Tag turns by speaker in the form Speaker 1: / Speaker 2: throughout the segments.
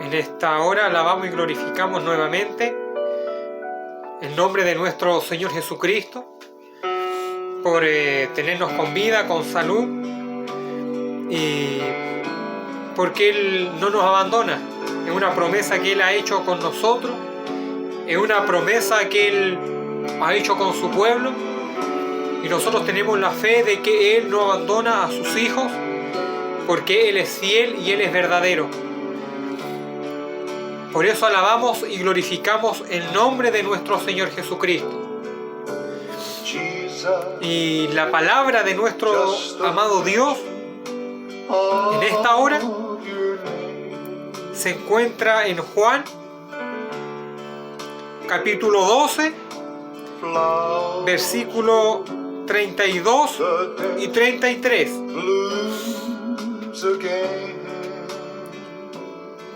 Speaker 1: En esta hora alabamos y glorificamos nuevamente el nombre de nuestro Señor Jesucristo por tenernos con vida, con salud, y porque Él no nos abandona. Es una promesa que Él ha hecho con nosotros, es una promesa que Él ha hecho con su pueblo, y nosotros tenemos la fe de que Él no abandona a sus hijos, porque Él es fiel y Él es verdadero. Por eso alabamos y glorificamos el nombre de nuestro Señor Jesucristo. Y la palabra de nuestro amado Dios en esta hora se encuentra en Juan, capítulo 12, versículo 32 y 33.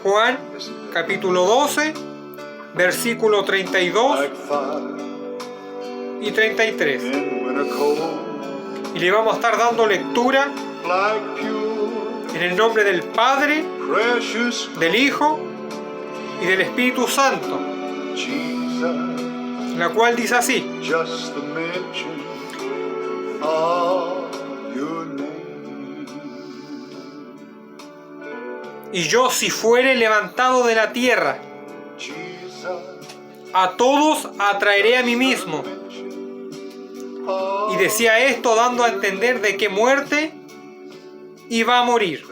Speaker 1: Juan, capítulo 12, versículo 32 y 33. Y le vamos a estar dando lectura en el nombre del Padre, del Hijo y del Espíritu Santo, la cual dice así: y yo, si fuere levantado de la tierra, a todos atraeré a mí mismo. Y decía esto dando a entender de qué muerte iba a morir.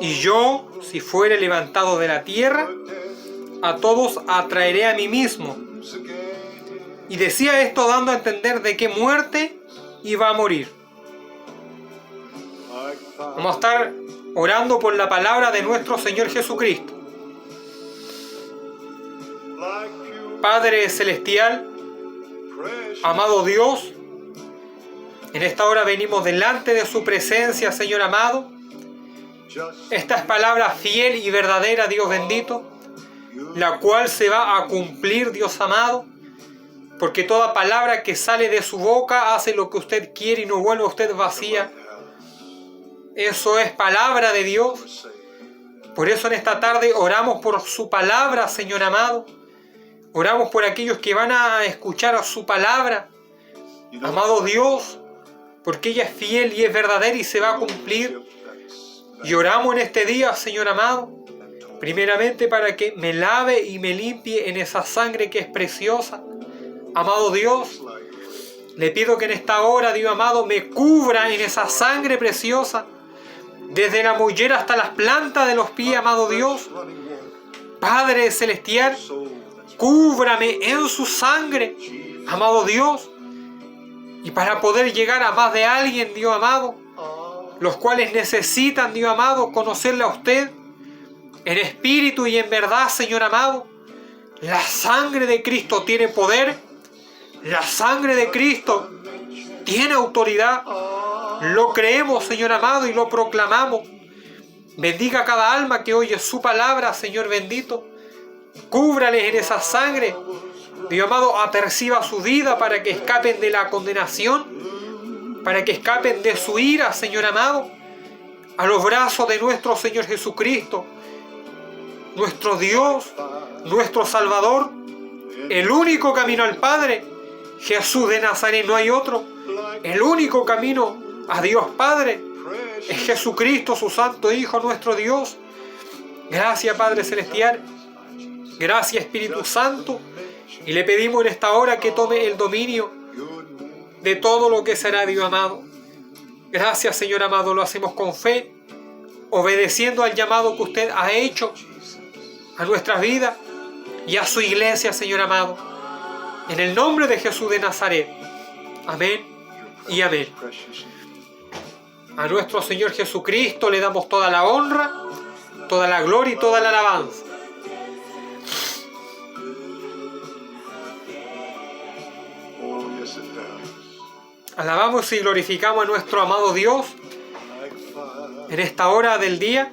Speaker 1: Y yo, si fuere levantado de la tierra, a todos atraeré a mí mismo. Y decía esto dando a entender de qué muerte iba a morir. Vamos a estar orando por la palabra de nuestro Señor Jesucristo. Padre Celestial, amado Dios, en esta hora venimos delante de su presencia, Señor amado. Esta es palabra fiel y verdadera, Dios bendito, la cual se va a cumplir, Dios amado, porque toda palabra que sale de su boca hace lo que usted quiere y no vuelve a usted vacía. Eso es palabra de Dios. Por eso en esta tarde oramos por su palabra, Señor amado. Oramos por aquellos que van a escuchar su palabra, amado Dios, porque ella es fiel y es verdadera y se va a cumplir. Y oramos en este día, Señor amado, primeramente para que me lave y me limpie en esa sangre que es preciosa. Amado Dios, le pido que en esta hora, Dios amado, me cubra en esa sangre preciosa, desde la mollera hasta las plantas de los pies, amado Dios. Padre Celestial, cúbrame en su sangre, amado Dios, y para poder llegar a más de alguien, Dios amado, los cuales necesitan, Dios amado, conocerle a usted en espíritu y en verdad, Señor amado. La sangre de Cristo tiene poder, la sangre de Cristo tiene autoridad. Lo creemos, Señor amado, y lo proclamamos. Bendiga a cada alma que oye su palabra, Señor bendito. Cúbrales en esa sangre, Dios amado, aperciba su vida para que escapen de la condenación, para que escapen de su ira, Señor amado, a los brazos de nuestro Señor Jesucristo, nuestro Dios, nuestro Salvador, el único camino al Padre, Jesús de Nazaret, no hay otro. El único camino a Dios Padre es Jesucristo, su Santo Hijo, nuestro Dios. Gracias, Padre Celestial. Gracias, Espíritu Santo. Y le pedimos en esta hora que tome el dominio de todo lo que será, Dios amado. Gracias, Señor amado. Lo hacemos con fe, obedeciendo al llamado que usted ha hecho a nuestras vidas y a su iglesia, Señor amado. En el nombre de Jesús de Nazaret. Amén y amén. A nuestro Señor Jesucristo le damos toda la honra, toda la gloria y toda la alabanza. Alabamos y glorificamos a nuestro amado Dios en esta hora del día.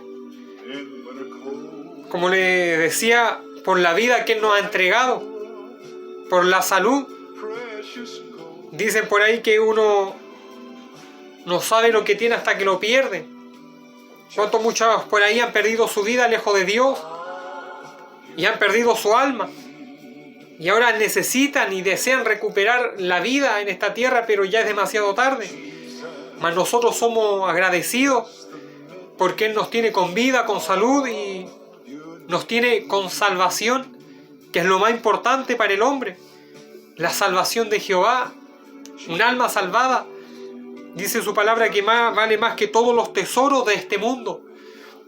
Speaker 1: Como le decía, por la vida que Él nos ha entregado, por la salud. Dicen por ahí que uno no sabe lo que tiene hasta que lo pierde. ¿Cuántos muchos por ahí han perdido su vida lejos de Dios? Y han perdido su alma. Y ahora necesitan y desean recuperar la vida en esta tierra, pero ya es demasiado tarde. Mas nosotros somos agradecidos porque Él nos tiene con vida, con salud y nos tiene con salvación, que es lo más importante para el hombre. La salvación de Jehová, un alma salvada. Dice su palabra que vale más que todos los tesoros de este mundo.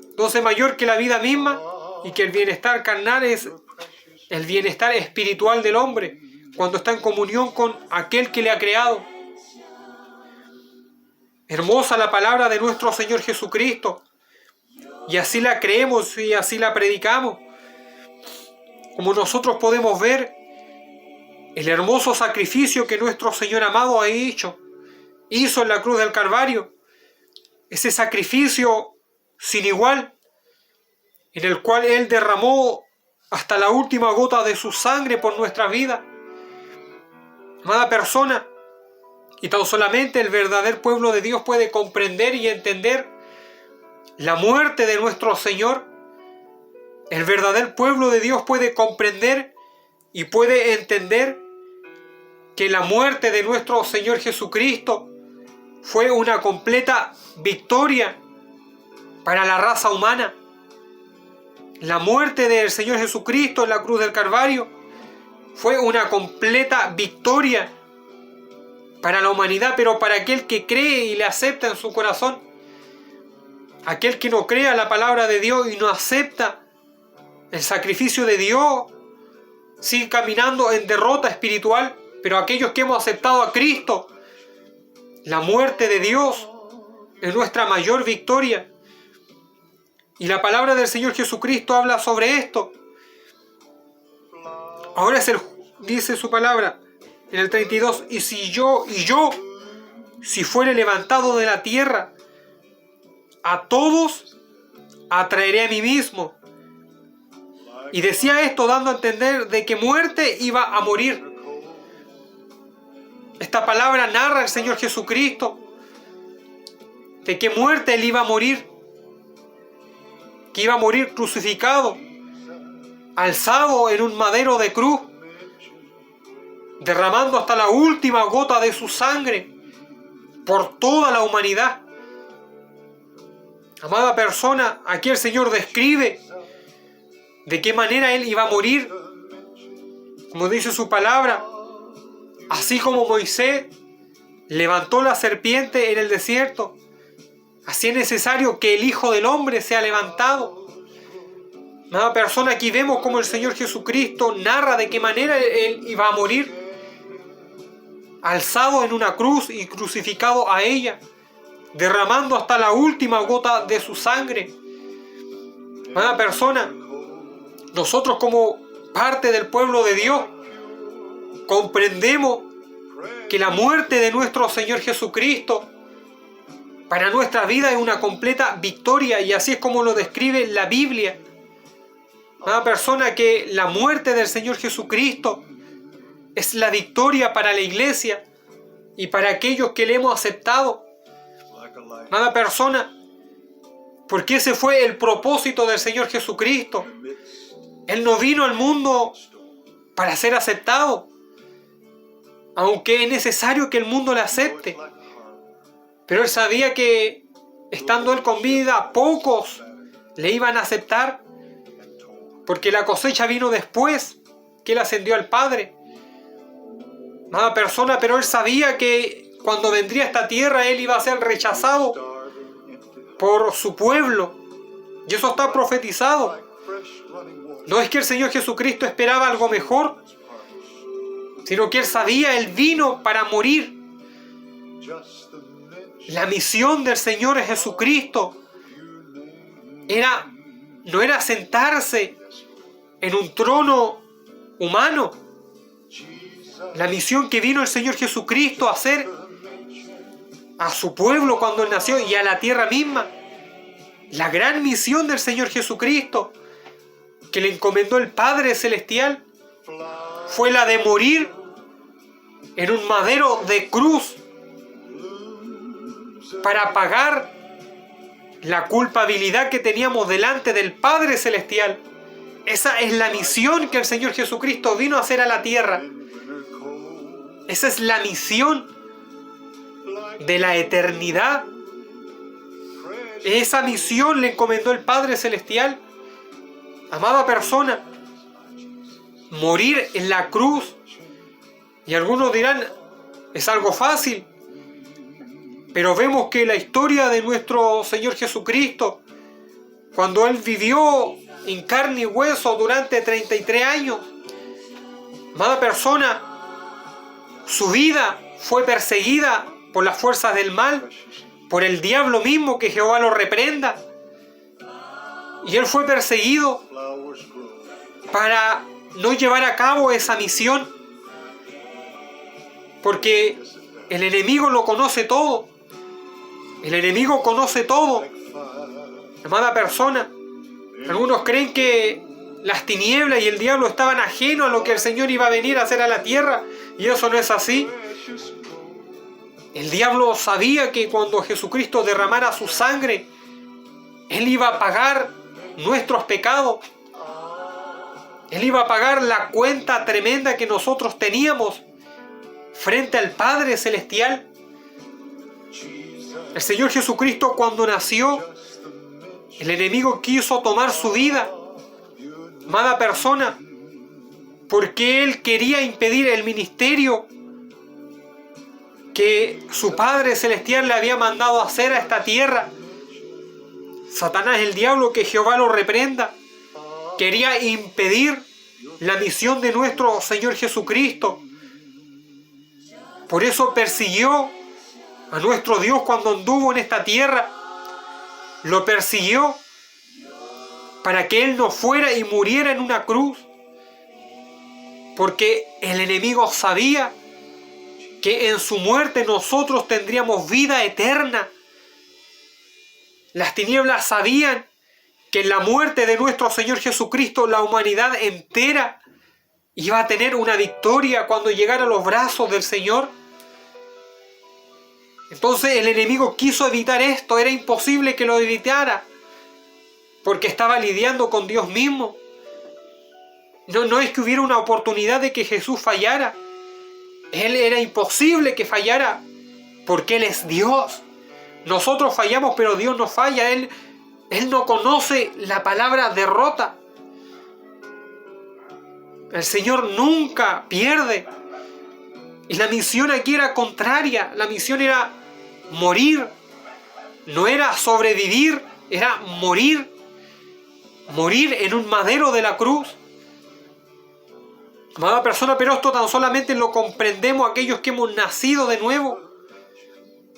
Speaker 1: Entonces, mayor que la vida misma y que el bienestar carnal es el bienestar espiritual del hombre, cuando está en comunión con aquel que le ha creado. Hermosa la palabra de nuestro Señor Jesucristo. Y así la creemos y así la predicamos. Como nosotros podemos ver el hermoso sacrificio que nuestro Señor amado hizo en la cruz del Calvario. Ese sacrificio sin igual, en el cual Él derramó hasta la última gota de su sangre por nuestra vida. Amada persona, y tan solamente el verdadero pueblo de Dios puede comprender y entender la muerte de nuestro Señor. El verdadero pueblo de Dios puede comprender y puede entender que la muerte de nuestro Señor Jesucristo fue una completa victoria para la raza humana. La muerte del Señor Jesucristo en la cruz del Calvario fue una completa victoria para la humanidad, pero para aquel que cree y le acepta en su corazón. Aquel que no crea la palabra de Dios y no acepta el sacrificio de Dios, sigue caminando en derrota espiritual. Pero aquellos que hemos aceptado a Cristo, la muerte de Dios es nuestra mayor victoria. Y la palabra del Señor Jesucristo habla sobre esto. Ahora dice su palabra en el 32, y si fuere levantado de la tierra, a todos atraeré a mí mismo. Y decía esto dando a entender de que muerte iba a morir. Esta palabra narra el Señor Jesucristo de que muerte Él iba a morir, que iba a morir crucificado, alzado en un madero de cruz, derramando hasta la última gota de su sangre por toda la humanidad. Amada persona, aquí el Señor describe de qué manera Él iba a morir. Como dice su palabra, así como Moisés levantó la serpiente en el desierto, así es necesario que el Hijo del Hombre sea levantado. Amada persona, aquí vemos como el Señor Jesucristo narra de qué manera Él iba a morir, alzado en una cruz y crucificado a ella, derramando hasta la última gota de su sangre. Amada persona, nosotros como parte del pueblo de Dios comprendemos que la muerte de nuestro Señor Jesucristo para nuestra vida es una completa victoria, y así es como lo describe la Biblia. Amada persona, que la muerte del Señor Jesucristo es la victoria para la iglesia y para aquellos que le hemos aceptado. Amada persona, porque ese fue el propósito del Señor Jesucristo. Él no vino al mundo para ser aceptado, aunque es necesario que el mundo le acepte. Pero Él sabía que, estando Él con vida, pocos le iban a aceptar, porque la cosecha vino después que Él ascendió al Padre. Amada persona, pero Él sabía que cuando vendría a esta tierra, Él iba a ser rechazado por su pueblo. Y eso está profetizado. No es que el Señor Jesucristo esperaba algo mejor, sino que Él sabía, Él vino para morir. La misión del Señor Jesucristo no era sentarse en un trono humano. La misión que vino el Señor Jesucristo a hacer a su pueblo cuando Él nació y a la tierra misma. La gran misión del Señor Jesucristo que le encomendó el Padre Celestial fue la de morir en un madero de cruz para pagar la culpabilidad que teníamos delante del Padre Celestial. Esa es la misión que el Señor Jesucristo vino a hacer a la tierra. Esa es la misión de la eternidad. Esa misión le encomendó el Padre Celestial. Amada persona, morir en la cruz. Y algunos dirán, es algo fácil. Pero vemos que la historia de nuestro Señor Jesucristo, cuando Él vivió en carne y hueso durante 33 años, amada persona, su vida fue perseguida por las fuerzas del mal, por el diablo mismo, que Jehová lo reprenda. Y Él fue perseguido para no llevar a cabo esa misión, porque el enemigo lo conoce todo. El enemigo conoce todo. Amada persona, algunos creen que las tinieblas y el diablo estaban ajenos a lo que el Señor iba a venir a hacer a la tierra, y eso no es así. El diablo sabía que cuando Jesucristo derramara su sangre, Él iba a pagar nuestros pecados. Él iba a pagar la cuenta tremenda que nosotros teníamos frente al Padre Celestial. El Señor Jesucristo, cuando nació, el enemigo quiso tomar su vida. Amada persona, porque Él quería impedir el ministerio que su Padre Celestial le había mandado hacer a esta tierra. Satanás, el diablo, que Jehová lo reprenda, quería impedir la misión de nuestro Señor Jesucristo. Por eso persiguió a nuestro Dios cuando anduvo en esta tierra. Lo persiguió para que Él no fuera y muriera en una cruz. Porque el enemigo sabía que en su muerte nosotros tendríamos vida eterna. Las tinieblas sabían que en la muerte de nuestro Señor Jesucristo la humanidad entera iba a tener una victoria cuando llegara a los brazos del Señor. Entonces el enemigo quiso evitar esto. Era imposible que lo evitara, porque estaba lidiando con Dios mismo. No es que hubiera una oportunidad de que Jesús fallara. Él era imposible que fallara, porque Él es Dios. Nosotros fallamos, pero Dios no falla. Él no conoce la palabra derrota. El Señor nunca pierde. Y la misión aquí era contraria. La misión era morir. No era sobrevivir, era morir. Morir en un madero de la cruz. Amada persona, pero esto tan solamente lo comprendemos aquellos que hemos nacido de nuevo.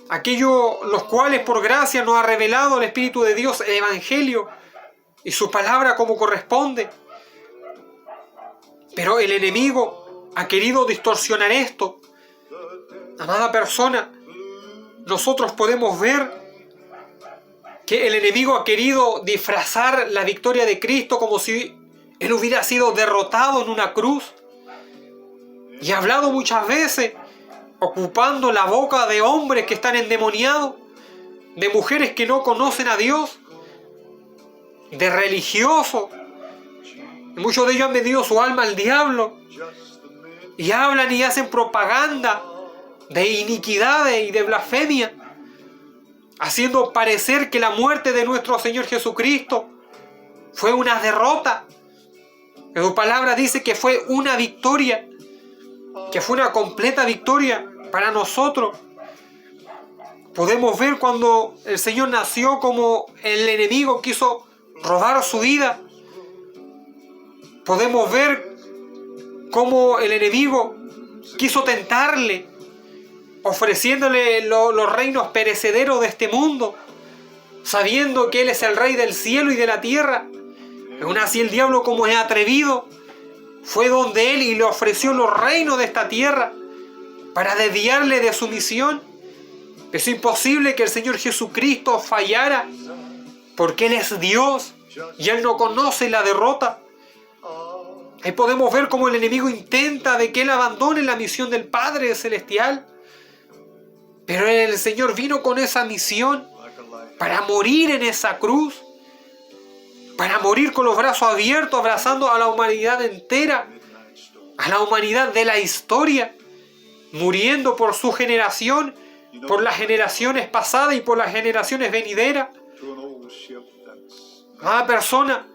Speaker 1: Aquellos los cuales por gracia nos ha revelado el Espíritu de Dios, el Evangelio y su palabra como corresponde. Pero el enemigo ha querido distorsionar esto. Amada persona, nosotros podemos ver que el enemigo ha querido disfrazar la victoria de Cristo como si Él hubiera sido derrotado en una cruz. Y ha hablado muchas veces ocupando la boca de hombres que están endemoniados, de mujeres que no conocen a Dios, de religiosos. Y muchos de ellos han vendido su alma al diablo y hablan y hacen propaganda de iniquidades y de blasfemia, haciendo parecer que la muerte de nuestro Señor Jesucristo fue una derrota. Que su palabra dice que fue una victoria, que fue una completa victoria para nosotros. Podemos ver cuando el Señor nació como el enemigo quiso robar su vida. Podemos ver cómo el enemigo quiso tentarle, ofreciéndole los reinos perecederos de este mundo, sabiendo que Él es el Rey del cielo y de la tierra. Aún así el diablo, como es atrevido, fue donde Él y le ofreció los reinos de esta tierra para desviarle de su misión. Es imposible que el Señor Jesucristo fallara, porque Él es Dios y Él no conoce la derrota. Ahí podemos ver cómo el enemigo intenta de que Él abandone la misión del Padre Celestial. Pero el Señor vino con esa misión para morir en esa cruz, para morir con los brazos abiertos, abrazando a la humanidad entera, a la humanidad de la historia, muriendo por su generación, por las generaciones pasadas y por las generaciones venideras. Cada persona,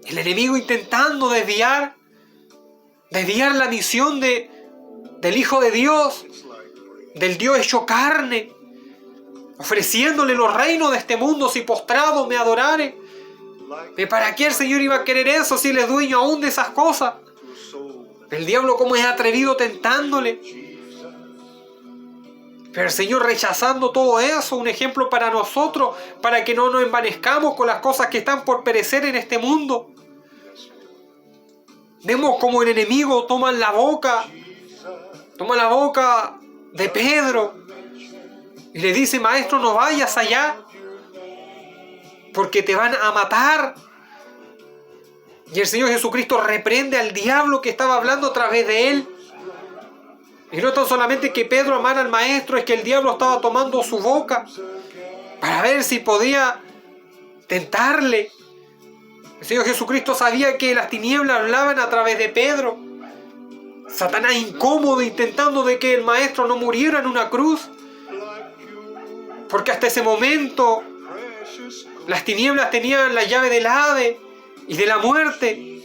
Speaker 1: el enemigo intentando desviar la misión del Hijo de Dios, del Dios hecho carne, ofreciéndole los reinos de este mundo si postrado me adorare. ¿Para qué el Señor iba a querer eso si Él es dueño aún de esas cosas? El diablo como es atrevido tentándole. Pero el Señor rechazando todo eso, un ejemplo para nosotros, para que no nos envanezcamos con las cosas que están por perecer en este mundo. Vemos como el enemigo toma la boca de Pedro y le dice: maestro, no vayas allá, porque te van a matar. Y el Señor Jesucristo reprende al diablo que estaba hablando a través de él. Y no tan solamente que Pedro amara al maestro, es que el diablo estaba tomando su boca para ver si podía tentarle. El Señor Jesucristo sabía que las tinieblas hablaban a través de Pedro. Satanás incómodo intentando de que el maestro no muriera en una cruz, porque hasta ese momento las tinieblas tenían la llave del Hades y de la muerte, y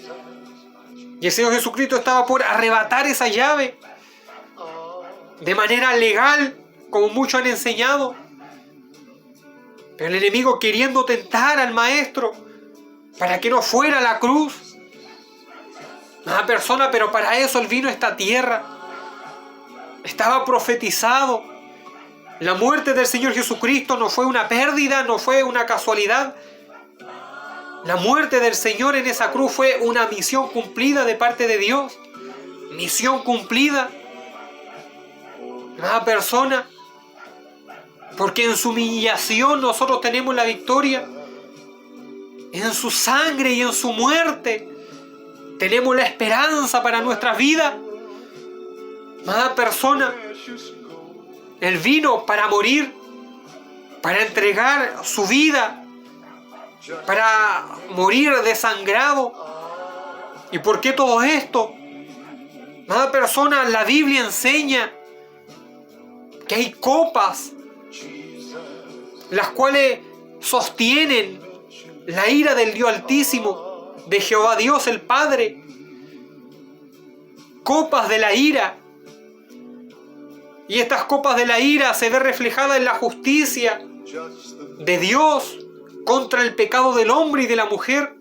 Speaker 1: el Señor Jesucristo estaba por arrebatar esa llave de manera legal, como muchos han enseñado. Pero el enemigo queriendo tentar al maestro para que no fuera a la cruz. Una persona, pero para eso Él vino a esta tierra. Estaba profetizado. La muerte del Señor Jesucristo no fue una pérdida, no fue una casualidad. La muerte del Señor en esa cruz fue una misión cumplida de parte de Dios. Misión cumplida. Una persona, porque en su humillación nosotros tenemos la victoria. En su sangre y en su muerte tenemos la esperanza para nuestras vidas. Cada persona, Él vino para morir, para entregar su vida, para morir desangrado. ¿Y por qué todo esto? Cada persona, la Biblia enseña que hay copas las cuales sostienen la ira del Dios Altísimo, de Jehová Dios el Padre. Copas de la ira. Y estas copas de la ira se ve reflejada en la justicia de Dios contra el pecado del hombre y de la mujer.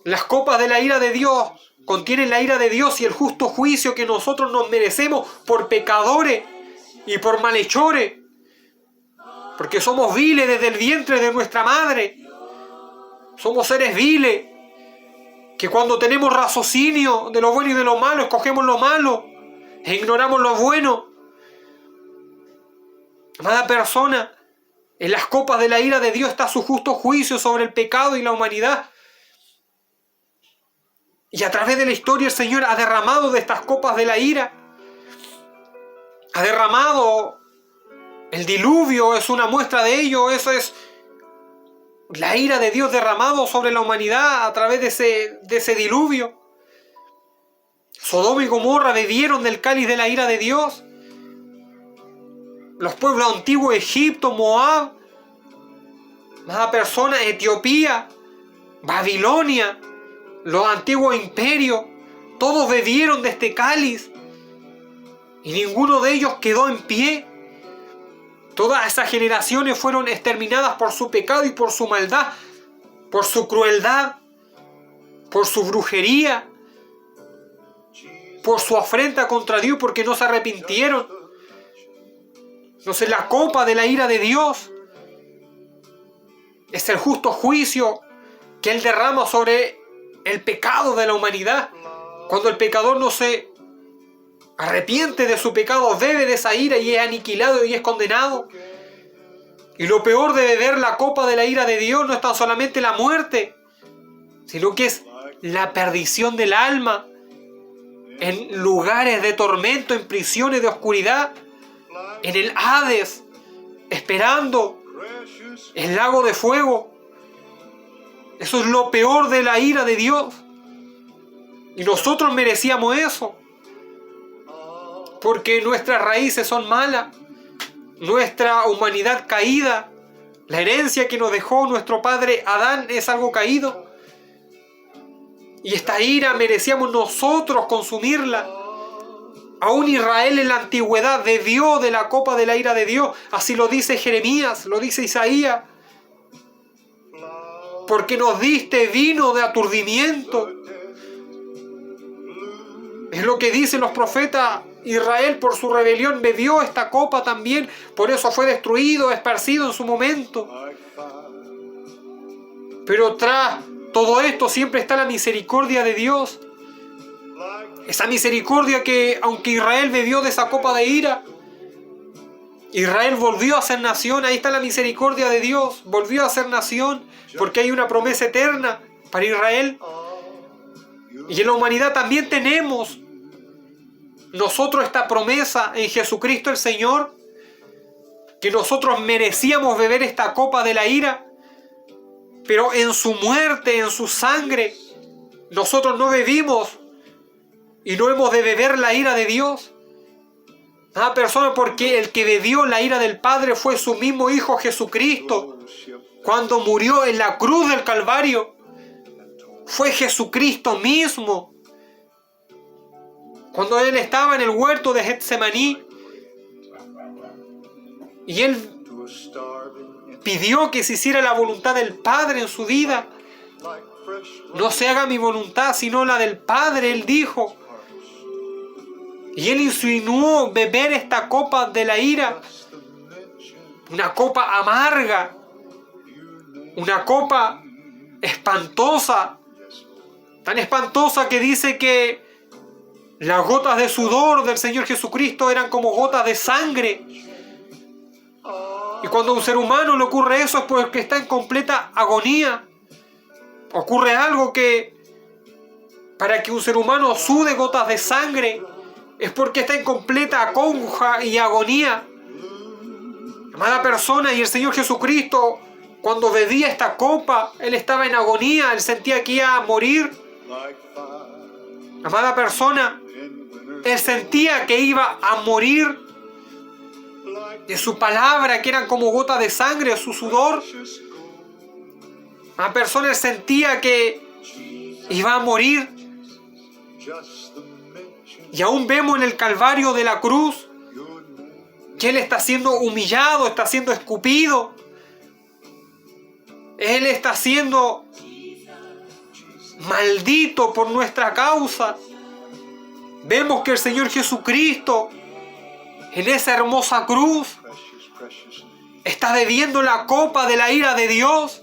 Speaker 1: Las copas de la ira de Dios contienen la ira de Dios y el justo juicio que nosotros nos merecemos por pecadores y por malhechores. Porque somos viles desde el vientre de nuestra madre. Somos seres viles que cuando tenemos raciocinio de lo bueno y de lo malo, escogemos lo malo e ignoramos lo bueno. Amada persona, en las copas de la ira de Dios está su justo juicio sobre el pecado y la humanidad. Y a través de la historia el Señor ha derramado de estas copas de la ira. Ha derramado el diluvio, es una muestra de ello. Eso es la ira de Dios derramado sobre la humanidad a través de ese diluvio. Sodoma y Gomorra bebieron del cáliz de la ira de Dios. Los pueblos antiguos, Egipto, Moab, cada persona, Etiopía, Babilonia, los antiguos imperios, todos bebieron de este cáliz y ninguno de ellos quedó en pie. Todas esas generaciones fueron exterminadas por su pecado y por su maldad, por su crueldad, por su brujería, por su afrenta contra Dios, porque no se arrepintieron. Entonces la copa de la ira de Dios es el justo juicio que Él derrama sobre el pecado de la humanidad. Cuando el pecador no se arrepiente de su pecado, bebe de esa ira y es aniquilado y es condenado. Y lo peor de beber la copa de la ira de Dios no es tan solamente la muerte, sino que es la perdición del alma en lugares de tormento, en prisiones de oscuridad, en el Hades, esperando el lago de fuego. Eso es lo peor de la ira de Dios. Y nosotros merecíamos eso. Porque nuestras raíces son malas. Nuestra humanidad caída. La herencia que nos dejó nuestro padre Adán es algo caído. Y esta ira merecíamos nosotros consumirla. Aún Israel en la antigüedad bebió de la copa de la ira de Dios. Así lo dice Jeremías, lo dice Isaías. Porque nos diste vino de aturdimiento. Es lo que dicen los profetas. Israel por su rebelión bebió esta copa también. Por eso fue destruido, esparcido en su momento. Pero tras todo esto siempre está la misericordia de Dios. Esa misericordia que, aunque Israel bebió de esa copa de ira, Israel volvió a ser nación. Ahí está la misericordia de Dios. Volvió a ser nación porque hay una promesa eterna para Israel. Y en la humanidad también tenemos nosotros esta promesa en Jesucristo el Señor, que nosotros merecíamos beber esta copa de la ira, pero en su muerte, en su sangre, nosotros no bebimos y no hemos de beber la ira de Dios. Nada persona, porque el que bebió la ira del Padre fue su mismo Hijo Jesucristo. Cuando murió en la cruz del Calvario, fue Jesucristo mismo. Cuando Él estaba en el huerto de Getsemaní y Él pidió que se hiciera la voluntad del Padre en su vida. No se haga mi voluntad, sino la del Padre, Él dijo. Y Él insinuó beber esta copa de la ira, una copa amarga, una copa espantosa, tan espantosa que dice que las gotas de sudor del Señor Jesucristo eran como gotas de sangre. Y cuando a un ser humano le ocurre eso es porque está en completa agonía. Ocurre algo que para que un ser humano sude gotas de sangre es porque está en completa congoja y agonía. Amada persona, y el Señor Jesucristo, cuando bebía esta copa, Él estaba en agonía, Él sentía que iba a morir. Amada persona, Él sentía que iba a morir. De su palabra, que eran como gotas de sangre, su sudor. Amada persona, Él sentía que iba a morir. Y aún vemos en el Calvario de la cruz que Él está siendo humillado, está siendo escupido. Él está siendo maldito por nuestra causa. Vemos que el Señor Jesucristo en esa hermosa cruz está bebiendo la copa de la ira de Dios.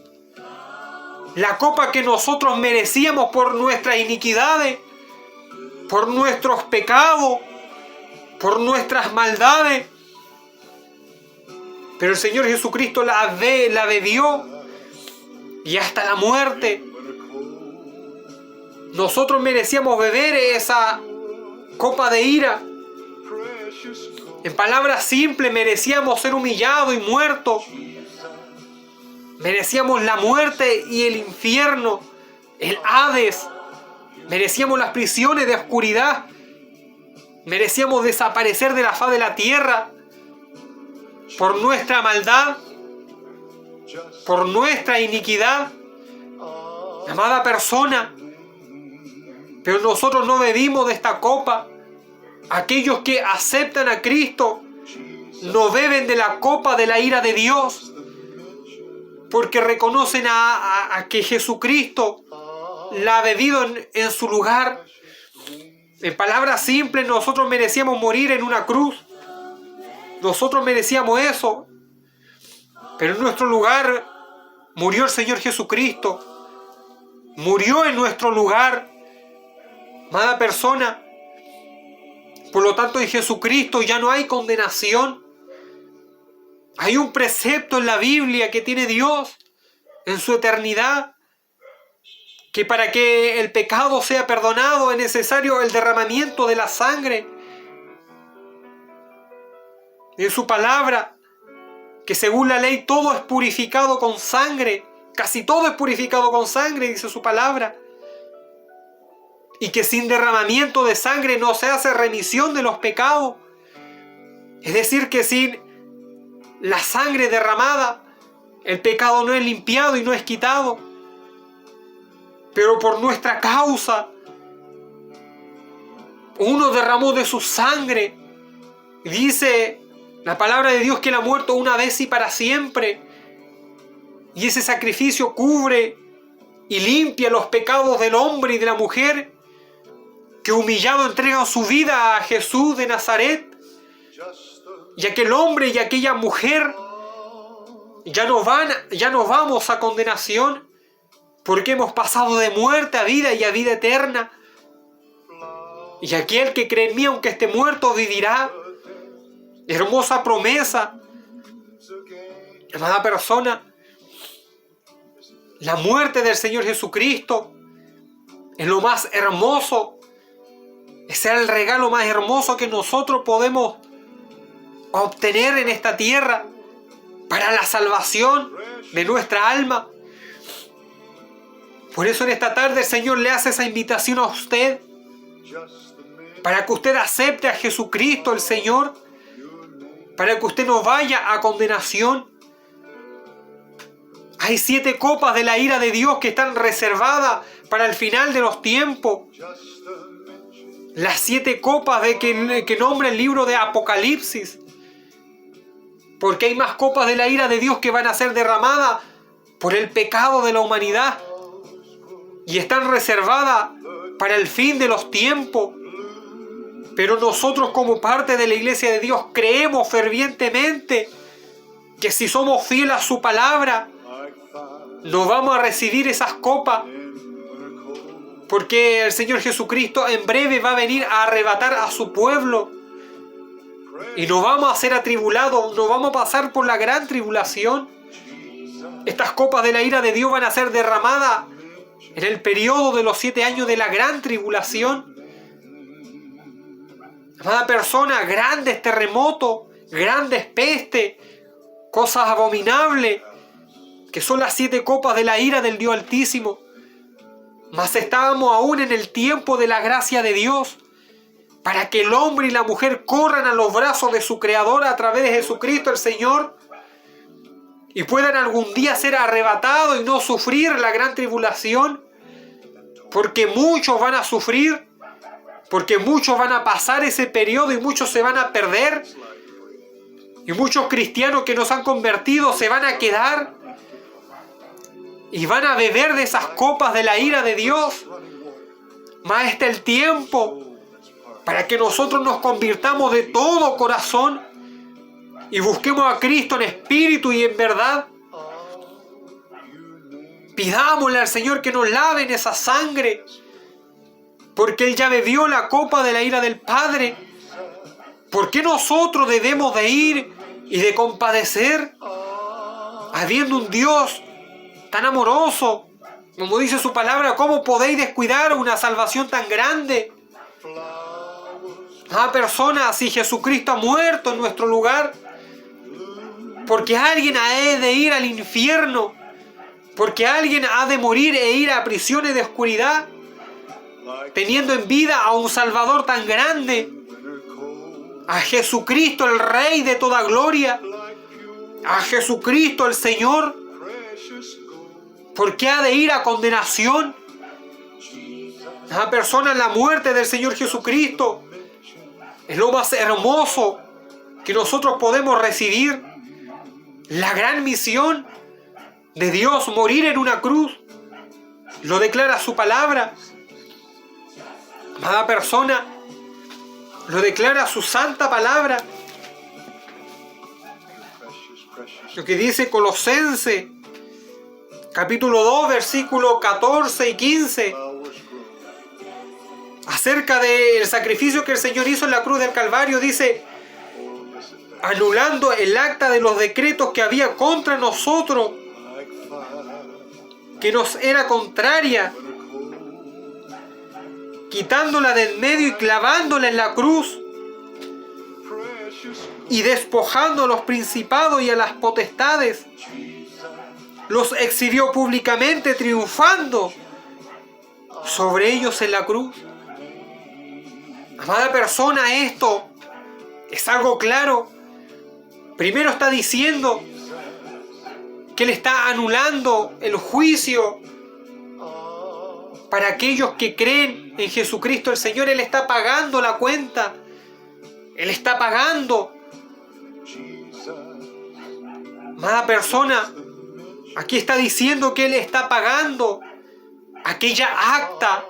Speaker 1: La copa que nosotros merecíamos por nuestras iniquidades, por nuestros pecados, por nuestras maldades. Pero el Señor Jesucristo la bebió y hasta la muerte. Nosotros merecíamos beber esa copa de ira. En palabras simples, merecíamos ser humillados y muertos. Merecíamos la muerte y el infierno, el Hades. Merecíamos las prisiones de oscuridad. Merecíamos desaparecer de la faz de la tierra por nuestra maldad, por nuestra iniquidad. Amada persona, pero nosotros no bebimos de esta copa. Aquellos que aceptan a Cristo no beben de la copa de la ira de Dios, porque reconocen a que Jesucristo la ha bebido en su lugar. En palabras simples, nosotros merecíamos morir en una cruz. Nosotros merecíamos eso. Pero en nuestro lugar murió el Señor Jesucristo. Murió en nuestro lugar. Amada persona, por lo tanto en Jesucristo ya no hay condenación. Hay un precepto en la Biblia que tiene Dios en su eternidad, que para que el pecado sea perdonado es necesario el derramamiento de la sangre. En su palabra que según la ley todo es purificado con sangre, casi todo es purificado con sangre, dice su palabra, y que sin derramamiento de sangre no se hace remisión de los pecados. Es decir, que sin la sangre derramada, el pecado no es limpiado y no es quitado. Pero por nuestra causa, uno derramó de su sangre. Dice la palabra de Dios que Él ha muerto una vez y para siempre. Y ese sacrificio cubre y limpia los pecados del hombre y de la mujer, que humillado entregan su vida a Jesús de Nazaret. Y aquel hombre y aquella mujer ya no vamos a condenación, porque hemos pasado de muerte a vida y a vida eterna. Y aquel que cree en mí, aunque esté muerto, vivirá. Hermosa promesa. Amada persona, la muerte del Señor Jesucristo es lo más hermoso. Ese es el regalo más hermoso que nosotros podemos obtener en esta tierra para la salvación de nuestra alma. Por eso en esta tarde el Señor le hace esa invitación a usted, para que usted acepte a Jesucristo el Señor, para que usted no vaya a condenación. Hay 7 copas de la ira de Dios que están reservadas para el final de los tiempos. Las 7 copas que nombra el libro de Apocalipsis. Porque hay más copas de la ira de Dios que van a ser derramadas por el pecado de la humanidad. Y están reservadas para el fin de los tiempos. Pero nosotros, como parte de la iglesia de Dios, creemos fervientemente que si somos fieles a su palabra, no vamos a recibir esas copas. Porque el Señor Jesucristo en breve va a venir a arrebatar a su pueblo. Y no vamos a ser atribulados, no vamos a pasar por la gran tribulación. Estas copas de la ira de Dios van a ser derramadas en el periodo de los 7 años de la gran tribulación. Amada persona, grandes terremotos, grandes pestes, cosas abominables, que son las 7 copas de la ira del Dios Altísimo. Mas estábamos aún en el tiempo de la gracia de Dios, para que el hombre y la mujer corran a los brazos de su Creador a través de Jesucristo el Señor, y puedan algún día ser arrebatados y no sufrir la gran tribulación, porque muchos van a sufrir, porque muchos van a pasar ese periodo y muchos se van a perder, y muchos cristianos que nos han convertido se van a quedar y van a beber de esas copas de la ira de Dios. Mas está el tiempo para que nosotros nos convirtamos de todo corazón y busquemos a Cristo en espíritu y en verdad. Pidámosle al Señor que nos lave en esa sangre, porque Él ya bebió la copa de la ira del Padre. ¿Por qué nosotros debemos de ir y de compadecer, habiendo un Dios tan amoroso? Como dice su palabra, ¿cómo podéis descuidar una salvación tan grande? Persona, si Jesucristo ha muerto en nuestro lugar, porque alguien ha de ir al infierno, porque alguien ha de morir e ir a prisiones de oscuridad, teniendo en vida a un Salvador tan grande, a Jesucristo el Rey de toda gloria, a Jesucristo el Señor. ¿Por qué ha de ir a condenación? A persona, la muerte del Señor Jesucristo es lo más hermoso que nosotros podemos recibir. La gran misión de Dios, morir en una cruz, lo declara su palabra. Amada persona, lo declara su santa palabra. Lo que dice Colosenses, capítulo 2, versículos 14 y 15, acerca del sacrificio que el Señor hizo en la cruz del Calvario, dice: anulando el acta de los decretos que había contra nosotros, que nos era contraria, quitándola del medio y clavándola en la cruz. y despojando a los principados y a las potestades, los exhibió públicamente, triunfando sobre ellos en la cruz. Amada persona, esto es algo claro. Primero está diciendo que Él está anulando el juicio para aquellos que creen en Jesucristo el Señor. Él está pagando la cuenta. Él está pagando. Amada persona, aquí está diciendo que Él está pagando aquella acta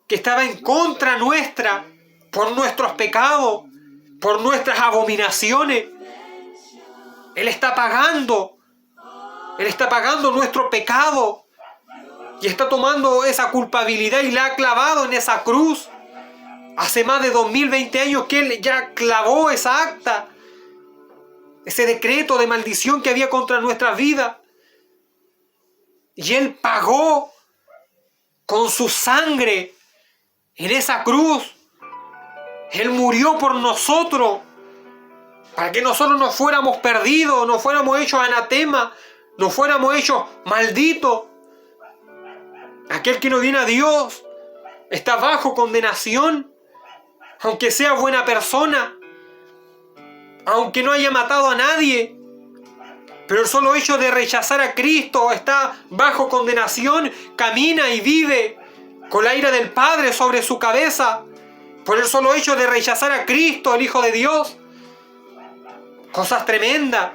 Speaker 1: que estaba en contra nuestra por nuestros pecados, por nuestras abominaciones. Él está pagando nuestro pecado y está tomando esa culpabilidad y la ha clavado en esa cruz. Hace más de 2020 años que Él ya clavó esa acta, ese decreto de maldición que había contra nuestras vidas. Y Él pagó con su sangre en esa cruz. Él murió por nosotros, para que nosotros no fuéramos perdidos, no fuéramos hechos anatema, no fuéramos hechos malditos. Aquel que no viene a Dios está bajo condenación, aunque sea buena persona, aunque no haya matado a nadie. Pero el solo hecho de rechazar a Cristo está bajo condenación, camina y vive con la ira del Padre sobre su cabeza, por el solo hecho de rechazar a Cristo, el Hijo de Dios. Cosas tremendas.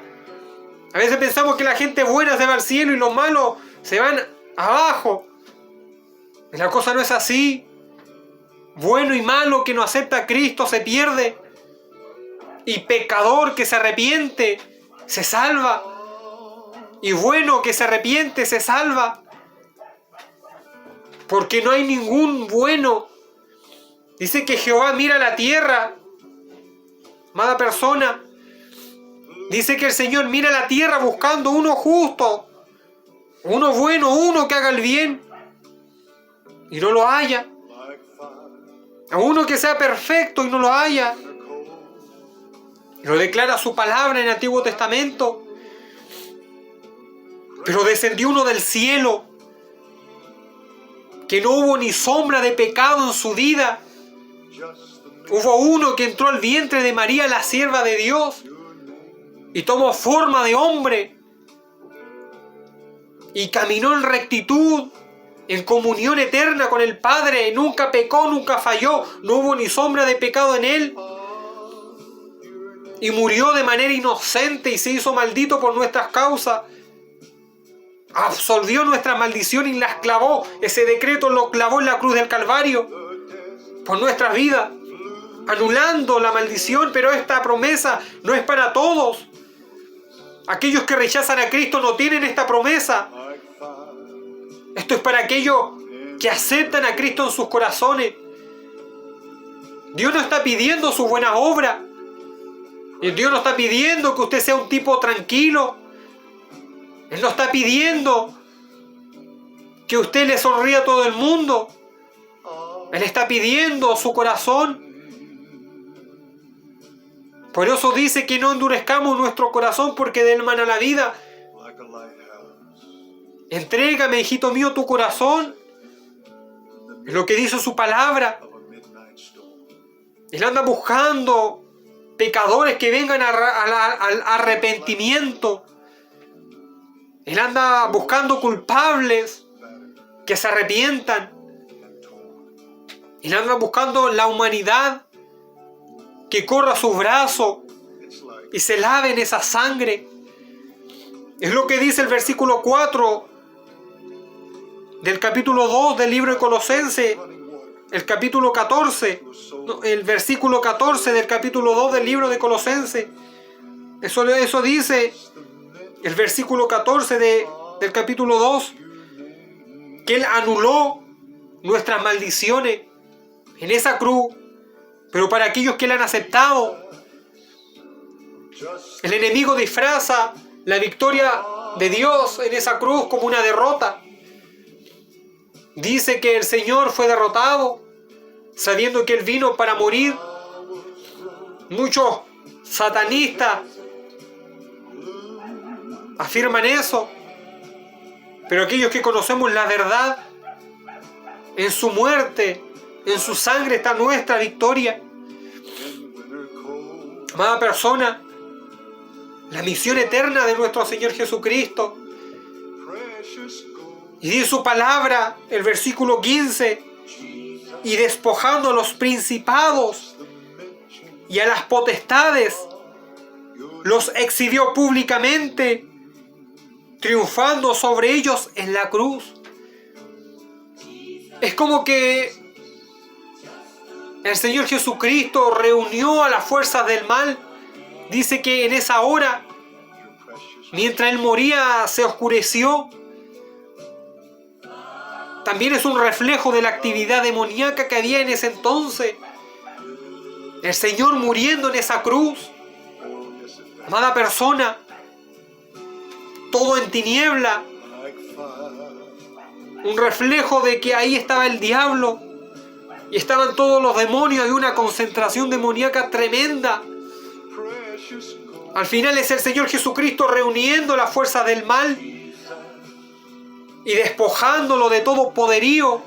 Speaker 1: A veces pensamos que la gente buena se va al cielo y los malos se van abajo. Y la cosa no es así. Bueno y malo que no acepta a Cristo se pierde. Y pecador que se arrepiente se salva. Y bueno que se arrepiente se salva. Porque no hay ningún bueno. Dice que Jehová mira la tierra. Amada persona, dice que el Señor mira la tierra buscando uno justo, uno bueno, uno que haga el bien. Y no lo haya. A uno que sea perfecto y no lo haya. Lo declara su palabra en el Antiguo Testamento. Pero descendió uno del cielo, que no hubo ni sombra de pecado en su vida. Hubo uno que entró al vientre de María, la sierva de Dios, y tomó forma de hombre, y caminó en rectitud, en comunión eterna con el Padre. Nunca pecó, nunca falló, no hubo ni sombra de pecado en él. Y murió de manera inocente y se hizo maldito por nuestras causas. Absolvió nuestra maldición y las clavó. Ese decreto lo clavó en la cruz del Calvario por nuestras vidas, anulando la maldición. Pero esta promesa no es para todos. Aquellos que rechazan a Cristo no tienen esta promesa. Esto es para aquellos que aceptan a Cristo en sus corazones. Dios no está pidiendo su buena obra. Dios no está pidiendo que usted sea un tipo tranquilo. Él no está pidiendo que usted le sonría a todo el mundo. Él está pidiendo su corazón. Por eso dice que no endurezcamos nuestro corazón, porque de él mana la vida. Entrégame, hijito mío, tu corazón. Es lo que dice su palabra. Él anda buscando pecadores que vengan al arrepentimiento. Él anda buscando culpables que se arrepientan. Él anda buscando la humanidad que corra a sus brazos y se lave en esa sangre. Es lo que dice el versículo 4 del capítulo 2 del libro de Colosenses, el capítulo 14, el versículo 14 del capítulo 2 del libro de Colosenses. Eso dice el versículo 14 del capítulo 2, que Él anuló nuestras maldiciones en esa cruz. Pero para aquellos que le han aceptado, el enemigo disfraza la victoria de Dios en esa cruz como una derrota. Dice que el Señor fue derrotado, sabiendo que Él vino para morir. Muchos satanistas afirman eso, pero aquellos que conocemos la verdad, en su muerte, en su sangre está nuestra victoria. Amada persona, la misión eterna de nuestro Señor Jesucristo, y dice su palabra, el versículo 15, y despojando a los principados y a las potestades, los exhibió públicamente, triunfando sobre ellos en la cruz. Es como que el Señor Jesucristo reunió a las fuerzas del mal. Dice que en esa hora, mientras Él moría, se oscureció. También es un reflejo de la actividad demoníaca que había en ese entonces. El Señor muriendo en esa cruz. Amada persona, todo en tiniebla. Un reflejo de que ahí estaba el diablo. Y estaban todos los demonios. Había una concentración demoníaca tremenda. Al final es el Señor Jesucristo reuniendo las fuerzas del mal y despojándolo de todo poderío,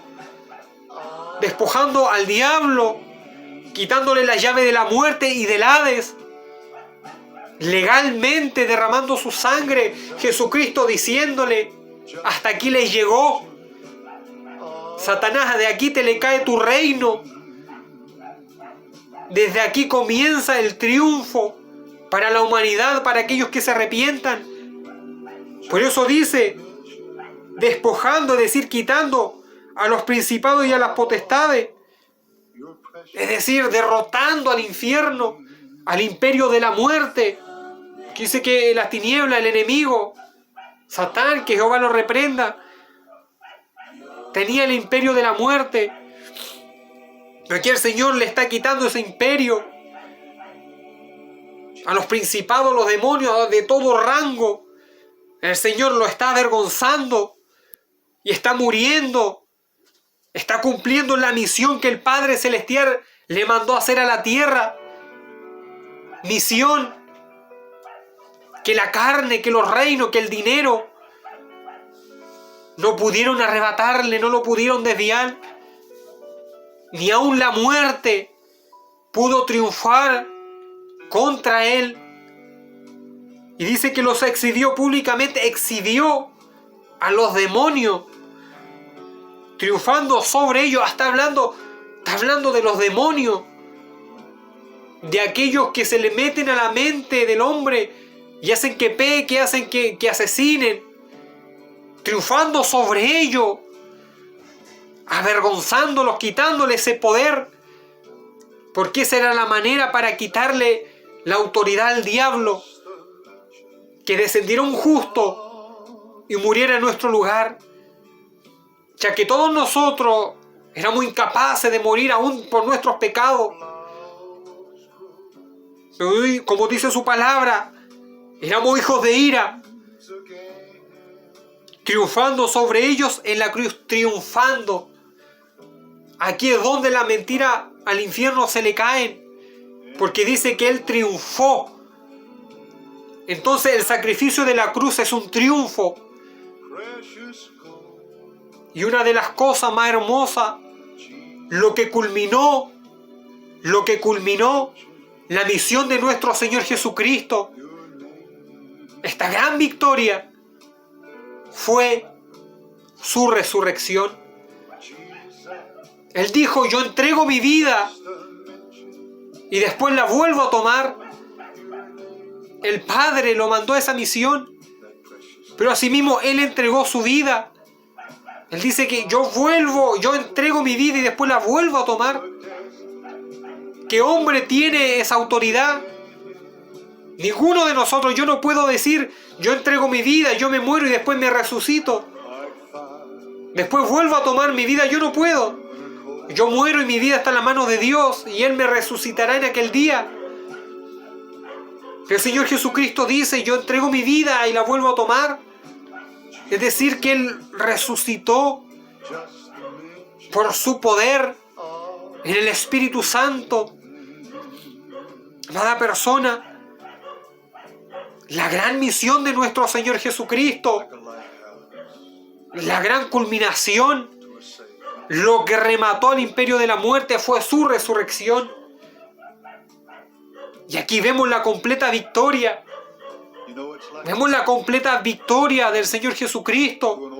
Speaker 1: despojando al diablo, quitándole la llave de la muerte y del Hades, legalmente derramando su sangre. Jesucristo diciéndole: hasta aquí les llegó, Satanás, de aquí te le cae tu reino. Desde aquí comienza el triunfo para la humanidad, para aquellos que se arrepientan. Por eso dice, despojando, es decir, quitando a los principados y a las potestades. Es decir, derrotando al infierno, al imperio de la muerte. Que dice que la tiniebla, el enemigo, Satán, que Jehová lo reprenda, tenía el imperio de la muerte. Pero aquí el Señor le está quitando ese imperio a los principados, los demonios de todo rango. El Señor lo está avergonzando y está muriendo. Está cumpliendo la misión que el Padre Celestial le mandó a hacer a la tierra. Misión que la carne, que los reinos, que el dinero no pudieron arrebatarle, no lo pudieron desviar. Ni aun la muerte pudo triunfar contra él. Y dice que los exhibió públicamente, exhibió a los demonios, triunfando sobre ellos. Está hablando de los demonios, de aquellos que se le meten a la mente del hombre y hacen que peque, hacen que asesinen, triunfando sobre ellos, avergonzándolos, quitándole ese poder, porque esa era la manera para quitarle la autoridad al diablo, que descendiera un justo y muriera en nuestro lugar, ya que todos nosotros éramos incapaces de morir aún por nuestros pecados. Como dice su palabra, éramos hijos de ira, triunfando sobre ellos en la cruz, triunfando. Aquí es donde la mentira al infierno se le caen, porque dice que Él triunfó. Entonces el sacrificio de la cruz es un triunfo. Y una de las cosas más hermosas, lo que culminó la misión de nuestro Señor Jesucristo, esta gran victoria, fue su resurrección. Él dijo: yo entrego mi vida y después la vuelvo a tomar. El Padre lo mandó a esa misión, pero asimismo Él entregó su vida. Él dice que yo entrego mi vida y después la vuelvo a tomar. ¿Qué hombre tiene esa autoridad? Ninguno de nosotros. Yo no puedo decir: yo entrego mi vida, yo me muero y después me resucito, después vuelvo a tomar mi vida. Yo no puedo. Yo muero y mi vida está en la mano de Dios y Él me resucitará en aquel día. El Señor Jesucristo dice: yo entrego mi vida y la vuelvo a tomar. Es decir, que Él resucitó por su poder en el Espíritu Santo. Amada persona, la gran misión de nuestro Señor Jesucristo, la gran culminación, lo que remató al imperio de la muerte fue su resurrección. Y aquí vemos la completa victoria. Vemos la completa victoria del Señor Jesucristo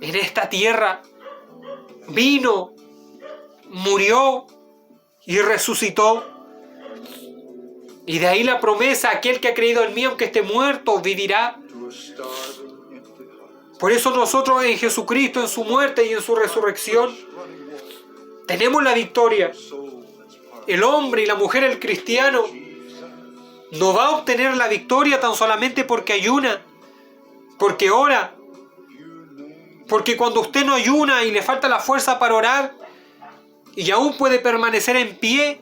Speaker 1: en esta tierra. Vino, murió y resucitó. Y de ahí la promesa: aquel que ha creído en mí, aunque esté muerto, vivirá. Por eso nosotros en Jesucristo, en su muerte y en su resurrección, tenemos la victoria. El hombre y la mujer, el cristiano, no va a obtener la victoria tan solamente porque ayuna, porque ora. Porque cuando usted no ayuna y le falta la fuerza para orar y aún puede permanecer en pie,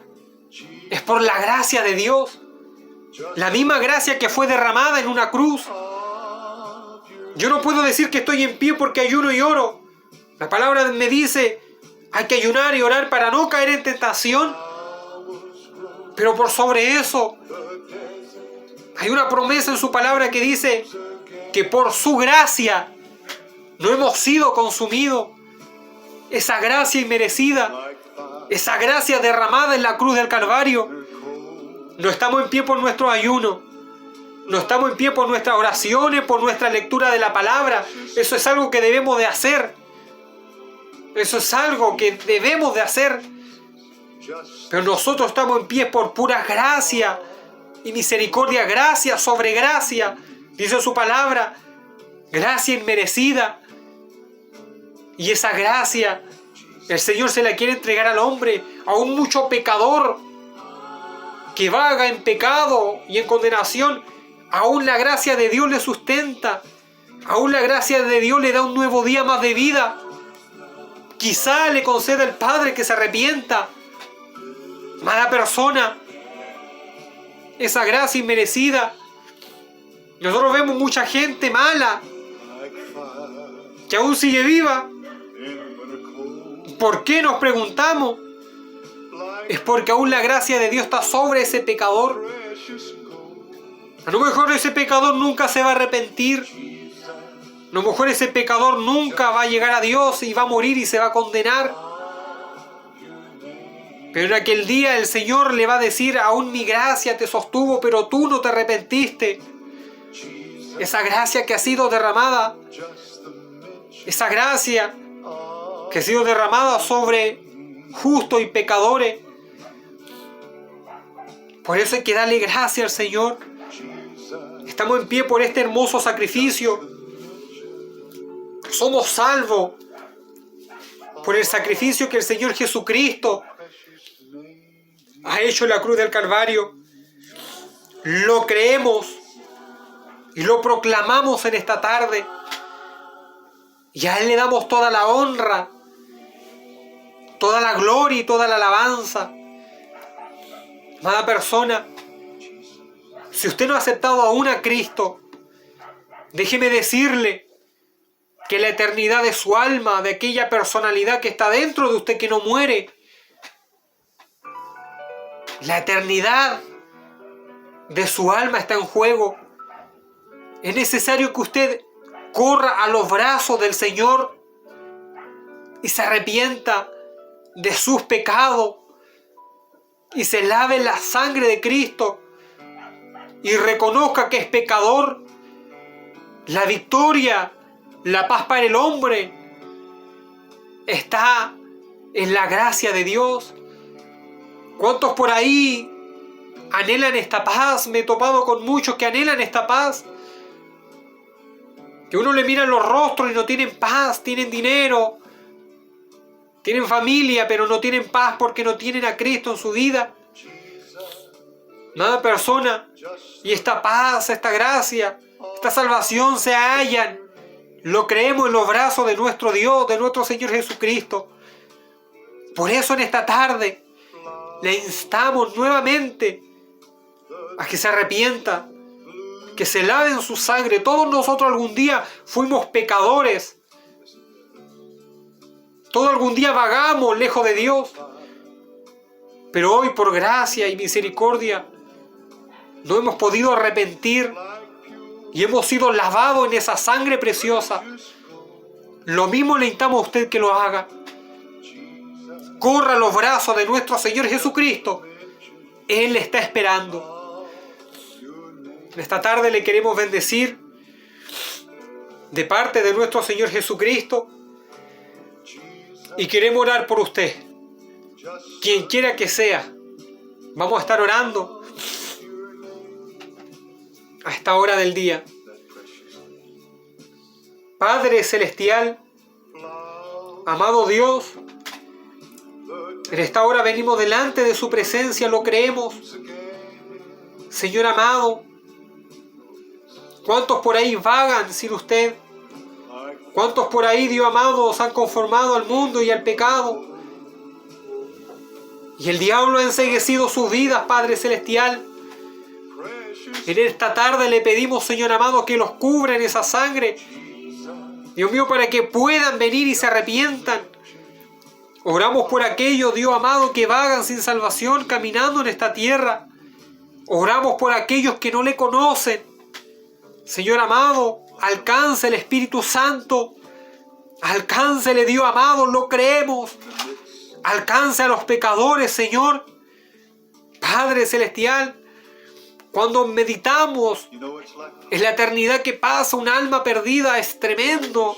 Speaker 1: es por la gracia de Dios. La misma gracia que fue derramada en una cruz. Yo no puedo decir que estoy en pie porque ayuno y oro. La palabra me dice, hay que ayunar y orar para no caer en tentación. Pero por sobre eso, hay una promesa en su palabra que dice que por su gracia no hemos sido consumidos. Esa gracia inmerecida, esa gracia derramada en la cruz del Calvario. No estamos en pie por nuestro ayuno. No estamos en pie por nuestras oraciones, por nuestra lectura de la palabra. Eso es algo que debemos de hacer. Eso es algo que debemos de hacer. Pero nosotros estamos en pie por pura gracia y misericordia, gracia sobre gracia. Dice su palabra, gracia inmerecida. Y esa gracia, el Señor se la quiere entregar al hombre, a un mucho pecador que vaga en pecado y en condenación. Aún la gracia de Dios le sustenta. Aún la gracia de Dios le da un nuevo día más de vida. Quizá le conceda el Padre que se arrepienta. Mala persona. Esa gracia inmerecida. Nosotros vemos mucha gente mala que aún sigue viva. ¿Por qué nos preguntamos? Es porque aún la gracia de Dios está sobre ese pecador. A lo mejor ese pecador nunca se va a arrepentir. A lo mejor ese pecador nunca va a llegar a Dios y va a morir y se va a condenar. Pero en aquel día el Señor le va a decir, aún mi gracia te sostuvo, pero tú no te arrepentiste. Esa gracia que ha sido derramada, esa gracia que ha sido derramada sobre justos y pecadores. Por eso hay que darle gracias al Señor. Estamos en pie por este hermoso sacrificio. Somos salvos por el sacrificio que el Señor Jesucristo ha hecho en la cruz del Calvario. Lo creemos y lo proclamamos en esta tarde. Y a Él le damos toda la honra, toda la gloria y toda la alabanza. Amada persona, si usted no ha aceptado aún a Cristo, déjeme decirle que la eternidad de su alma, de aquella personalidad que está dentro de usted que no muere, la eternidad de su alma está en juego. Es necesario que usted corra a los brazos del Señor y se arrepienta de sus pecados y se lave en la sangre de Cristo y reconozca que es pecador. La victoria, la paz para el hombre está en la gracia de Dios. ¿Cuántos por ahí anhelan esta paz? Me he topado con muchos que anhelan esta paz, que uno le mira los rostros y no tienen paz, tienen dinero, tienen familia, pero no tienen paz porque no tienen a Cristo en su vida. Nada persona, y esta paz, esta gracia, esta salvación se hallan, lo creemos en los brazos de nuestro Dios, de nuestro Señor Jesucristo. Por eso en esta tarde le instamos nuevamente a que se arrepienta, que se lave en su sangre. Todos nosotros algún día fuimos pecadores. Todos algún día vagamos lejos de Dios. Pero hoy por gracia y misericordia no hemos podido arrepentir y hemos sido lavados en esa sangre preciosa, lo mismo le invitamos a usted que lo haga. Corra a los brazos de nuestro Señor Jesucristo. Él le está esperando. Esta tarde le queremos bendecir de parte de nuestro Señor Jesucristo y queremos orar por usted. Quien quiera que sea, vamos a estar orando a esta hora del día. Padre Celestial, amado Dios, en esta hora venimos delante de su presencia, lo creemos. Señor amado, ¿cuántos por ahí vagan sin usted? ¿Cuántos por ahí, Dios amado, se han conformado al mundo y al pecado? Y el diablo ha enceguecido sus vidas, Padre Celestial. En esta tarde le pedimos, Señor amado, que los cubra en esa sangre. Dios mío, para que puedan venir y se arrepientan. Oramos por aquellos, Dios amado, que vagan sin salvación caminando en esta tierra. Oramos por aquellos que no le conocen. Señor amado, alcance el Espíritu Santo. Alcáncele, Dios amado, lo creemos. Alcance a los pecadores, Señor. Padre Celestial, cuando meditamos en la eternidad que pasa, un alma perdida es tremendo.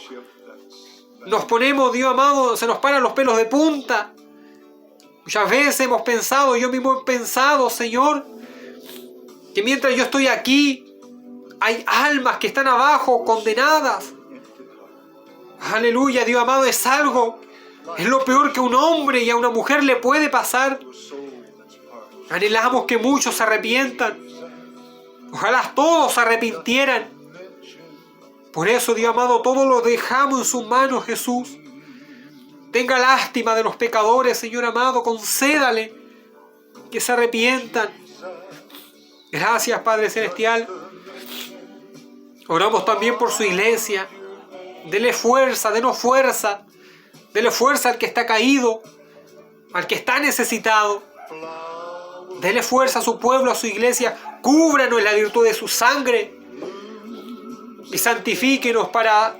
Speaker 1: Nos ponemos, Dios amado, se nos paran los pelos de punta. Muchas veces hemos pensado, yo mismo he pensado, Señor, que mientras yo estoy aquí, hay almas que están abajo, condenadas. Aleluya, Dios amado, es lo peor que a un hombre y a una mujer le puede pasar. Anhelamos que muchos se arrepientan. Ojalá todos se arrepintieran. Por eso, Dios amado, todo lo dejamos en sus manos, Jesús. Tenga lástima de los pecadores, Señor amado, concédale que se arrepientan. Gracias, Padre Celestial. Oramos también por su iglesia. Dele fuerza, denos fuerza. Dele fuerza al que está caído, al que está necesitado. Dele fuerza a su pueblo, a su iglesia. Cúbranos en la virtud de su sangre. Y santifíquenos para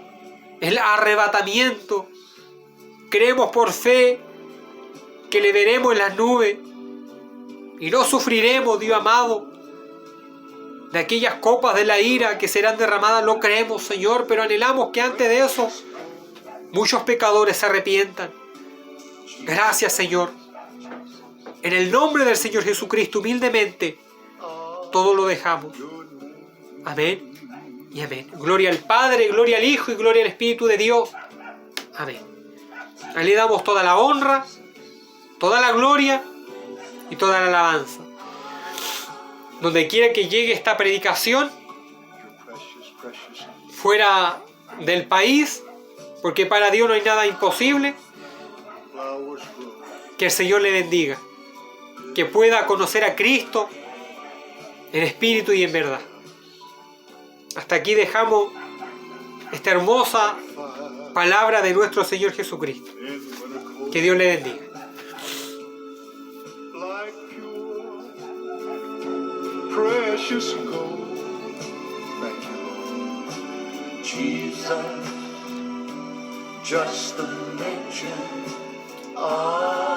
Speaker 1: el arrebatamiento. Creemos por fe que le veremos en las nubes. Y no sufriremos, Dios amado, de aquellas copas de la ira que serán derramadas. Lo creemos, Señor, pero anhelamos que antes de eso muchos pecadores se arrepientan. Gracias, Señor. En el nombre del Señor Jesucristo, humildemente, todo lo dejamos. Amén y amén. Gloria al Padre, gloria al Hijo y gloria al Espíritu de Dios. Amén. A Él le damos toda la honra, toda la gloria y toda la alabanza. Donde quiera que llegue esta predicación, fuera del país, porque para Dios no hay nada imposible, que el Señor le bendiga, que pueda conocer a Cristo en espíritu y en verdad. Hasta aquí dejamos esta hermosa palabra de nuestro Señor Jesucristo. Que Dios le bendiga.
Speaker 2: Precious gold, thank you, Lord. Jesus, just the mention of